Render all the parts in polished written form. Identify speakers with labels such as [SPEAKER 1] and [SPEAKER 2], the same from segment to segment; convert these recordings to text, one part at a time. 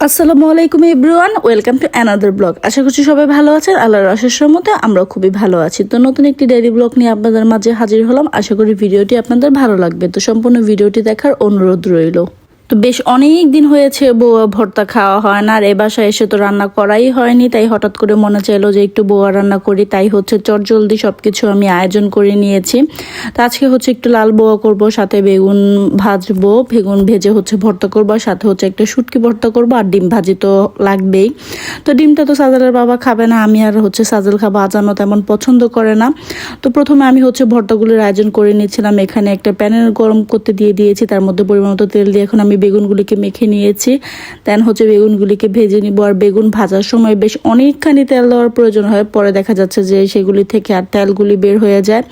[SPEAKER 1] আসসালামু আলাইকুম everyone, welcome to another blog. আশা করছি সবাই ভালো আছেন। আল্লাহর অশেষ রহমতে আমরাও খুবই ভালো আছি। তো নতুন একটি ডেইলি ব্লগ নিয়ে আপনাদের মাঝে হাজির হলাম। আশা করি ভিডিওটি আপনাদের ভালো লাগবে। তো সম্পূর্ণ ভিডিওটি দেখার অনুরোধ রইল। তো বেশ অনেক দিন হয়েছে বউয়া ভর্তা খাওয়া হয় না, আর এ বাসায় এসে তো রান্না করাই হয়নি, তাই হঠাৎ করে মনে চাইলো যে একটু বউয়া রান্না করি। তাই হচ্ছে চটজলদি সবকিছু আমি আয়োজন করে নিয়েছি। তো আজকে হচ্ছে একটু লাল বউয়া করব, সাথে বেগুন ভাজবো, বেগুন ভেজে হচ্ছে ভর্তা করবো, আর সাথে হচ্ছে একটা শুটকি ভর্তা করবো, আর ডিম ভাজি তো লাগবেই। তো ডিমটা তো সাজেলের বাবা খাবে না, আমি আর হচ্ছে সাজেল খাবো। আজানও তেমন পছন্দ করে না। তো প্রথমে আমি হচ্ছে ভর্তাগুলির আয়োজন করে নিয়েছিলাম। এখানে একটা প্যানে গরম করতে দিয়ে দিয়েছি, তার মধ্যে পরিমাণ মতো তেল দিয়ে এখন আমি বেগুনগুলিকে মেখে নিয়েছি। দেন হচ্ছে বেগুনগুলিকে ভেজে নিব। আর বেগুন ভাজার সময় বেশ অনেকখানি তেল দেওয়ার প্রয়োজন হয়, পরে দেখা যাচ্ছে যে সেগুলি থেকে আর তেলগুলি বের হয়ে যায়।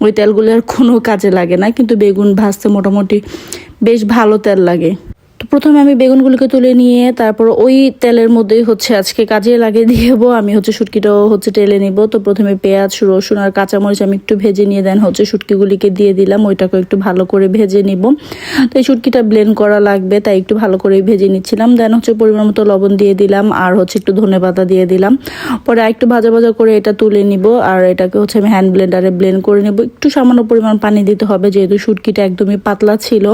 [SPEAKER 1] ওই তেলগুলি আর কোনো কাজে লাগে না, কিন্তু বেগুন ভাজতে মোটামুটি বেশ ভালো তেল লাগে। তো প্রথমে আমি বেগুনগুলোকে তুলে নিয়ে তারপর ওই তেলের মধ্যেই হচ্ছে আজকে কাজে লাগিয়ে দেবো। আমি হচ্ছে শুটকিটাও হচ্ছে টেলে নিব। তো প্রথমে পেঁয়াজ, রসুন আর কাঁচামরিচ আমি একটু ভেজে নিয়ে দেন হচ্ছে শুটকিগুলিকে দিয়ে দিলাম, ওইটাকে একটু ভালো করে ভেজে নিব। তো এই শুটকিটা ব্লেন্ড করা লাগবে, তাই একটু ভালো করে ভেজে নিচ্ছিলাম। দেন হচ্ছে পরিমাণ মতো লবণ দিয়ে দিলাম, আর হচ্ছে একটু ধনেপাতা দিয়ে দিলাম। পরে একটু ভাজা ভাজা করে এটা তুলে নিব, আর এটাকে হচ্ছে আমি হ্যান্ড ব্লেন্ডারে ব্লেন্ড করে নেব। একটু সামান্য পরিমাণ পানি দিতে হবে, যেহেতু শুটকিটা একদমই পাতলা ছিল।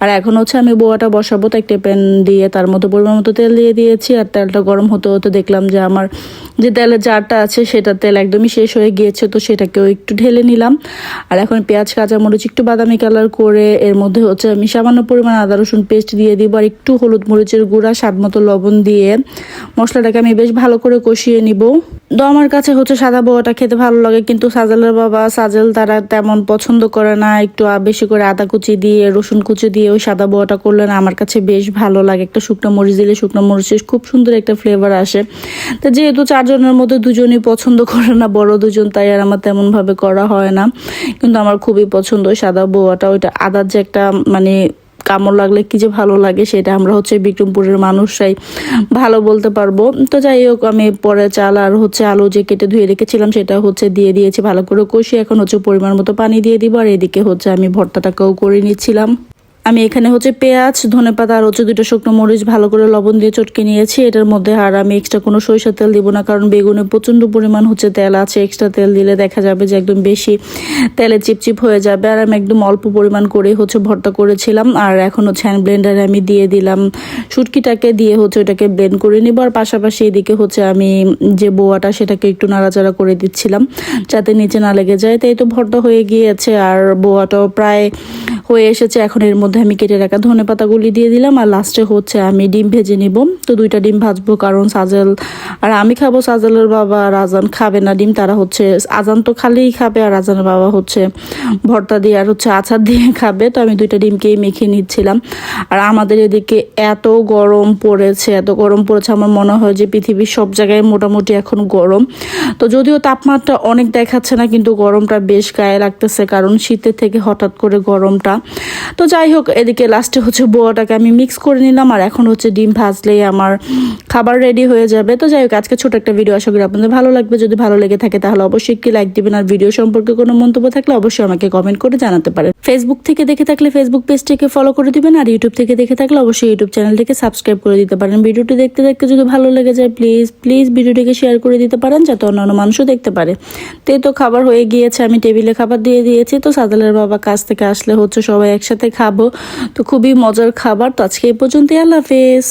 [SPEAKER 1] আর এখন হচ্ছে আমি বোয়াটা বসাবো। তো একটা প্যান দিয়ে তার মতো পরিমাণ মতো তেল দিয়ে দিয়েছি, আর তেলটা গরম হতে হতে দেখলাম যে আমার যে তেলের জারটা আছে সেটা তেল একদমই শেষ হয়ে গিয়েছে। তো সেটাকেও একটু ঢেলে নিলাম। আর এখন পেঁয়াজ, কাঁচামরিচ একটু বাদামি কালার করে এর মধ্যে হচ্ছে আমি সামান্য পরিমাণ আদা রসুন পেস্ট দিয়ে দিব, আর একটু হলুদ মরিচের গুঁড়া, স্বাদ মতো লবণ দিয়ে মশলাটাকে আমি বেশ ভালো করে কষিয়ে নিব। তো আমার কাছে হচ্ছে সাদা বোয়াটা খেতে ভালো লাগে, কিন্তু সাজেলের বাবা সাজেল তারা তেমন পছন্দ করে না। একটু বেশি করে আদা কুচি দিয়ে রসুন কুচি দিয়ে ওই সাদা বোয়াটা করলে না আমার কাছে বেশ ভালো লাগে। একটা শুকনো মরিচ দিলে শুকনো মরিচের খুব সুন্দর একটা ফ্লেভার আসে। তো যেহেতু চারজনের মধ্যে দুজনই পছন্দ করে না, বড় দুজন, তাই আর আমার তেমনভাবে করা হয় না। কিন্তু আমার খুবই পছন্দ ওই সাদা বোয়াটা। ওইটা আদার যে একটা মানে কামড় লাগলে কি যে ভালো লাগে, সেটা আমরা হচ্ছে বিক্রমপুরের মানুষরাই ভালো বলতে পারবো। তো যাই হোক, আমি পরে চাল আর হচ্ছে আলু যে কেটে ধুয়ে রেখেছিলাম সেটা হচ্ছে দিয়ে দিয়েছি ভালো করে কষিয়ে। এখন হচ্ছে পরিমাণ মতো পানি দিয়ে দিব, আর এদিকে হচ্ছে আমি ভর্তাটাকেও করে নিচ্ছিলাম। আমি এখানে হচ্ছে পেঁয়াজ, ধনেপাতা আর হচ্ছে 2টা শুকনো মরিচ ভালো করে লবণ দিয়ে চটকে নিয়েছি এটার মধ্যে। আর আমি এক্সট্রা কোনো সরিষার তেল দিব না, কারণ বেগুনে প্রচণ্ড পরিমাণ হচ্ছে তেল আছে। এক্সট্রা তেল দিলে দেখা যাবে যে একদম বেশি তেলে চিপচিপ হয়ে যাবে। আর আমি একদম অল্প পরিমাণ করে হচ্ছে ভর্তা করেছিলাম। আর এখন হচ্ছে হ্যান্ড ব্লেন্ডারে আমি দিয়ে দিলাম শুটকিটাকে, দিয়ে হচ্ছে ওটাকে ব্লেন্ড করে নিব। আর পাশাপাশি এদিকে হচ্ছে আমি যে বোয়াটা সেটাকে একটু নাড়াচাড়া করে দিচ্ছিলাম যাতে নিচে না লেগে যায়। তাই তো ভর্তা হয়ে গিয়েছে, আর বোয়াটাও প্রায় হয়ে এসেছে। এখন এর মধ্যে আমি কেটে রাখা ধনেপাতাগুলি দিয়ে দিলাম, আর লাস্টে হচ্ছে আমি ডিম ভেজে নিব। তো 2টা ডিম ভাজবো, কারণ সাজেল আর আমি খাবো, সাজেলের বাবা আর আজান খাবে না ডিম। তারা হচ্ছে আজান তো খালেই খাবে, আর আজানের বাবা হচ্ছে ভর্তা দিয়ে আর হচ্ছে আচার দিয়ে খাবে। তো আমি 2টা ডিমকেই মেখে নিচ্ছিলাম। আর আমাদের এদিকে এত গরম পড়েছে, এত গরম পড়েছে, আমার মনে হয় যে পৃথিবীর সব জায়গায় মোটামুটি এখন গরম। তো যদিও তাপমাত্রা অনেক দেখাচ্ছে না, কিন্তু গরমটা বেশ গায়ে লাগতেছে, কারণ শীতের থেকে হঠাৎ করে গরমটা। তো যাই হোক, এদিকে লাস্টে হচ্ছে বোয়াটাকে আমি মিক্স করে নিলাম, আর এখন হচ্ছে ডিম ভাজলেই আমার খাবার রেডি হয়ে যাবে। তো যাই হোক, আজকে ছোট একটা ভিডিও, আশা করি আপনাদের ভালো লাগবে। যদি ভালো লেগে থাকে তাহলে অবশ্যই একটি লাইক দিবেন, আর ভিডিও সম্পর্কে কোনো মন্তব্য থাকলে অবশ্যই আমাকে কমেন্ট করে জানাতে পারেন। ফেসবুক থেকে দেখে থাকলে ফেসবুক পেজটিকে ফলো করে দিবেন, আর ইউটিউব থেকে দেখে থাকলে অবশ্যই ইউটিউব চ্যানেলটিকে সাবস্ক্রাইব করে দিতে পারেন। ভিডিওটি দেখতে দেখতে যদি ভালো লেগে যায় প্লিজ প্লিজ ভিডিওটিকে শেয়ার করে দিতে পারেন, যাতে অন্যান্য মানুষও দেখতে পারে। তো খাবার হয়ে গিয়েছে, আমি টেবিলে খাবার দিয়ে দিয়েছি। তো সাজেলের বাবা কাছ থেকে আসলে হচ্ছে সবাই একসাথে খাবো। তো খুবই মজার খাবার। তো আজকে এই পর্যন্তই, আল্লাহ হাফেজ।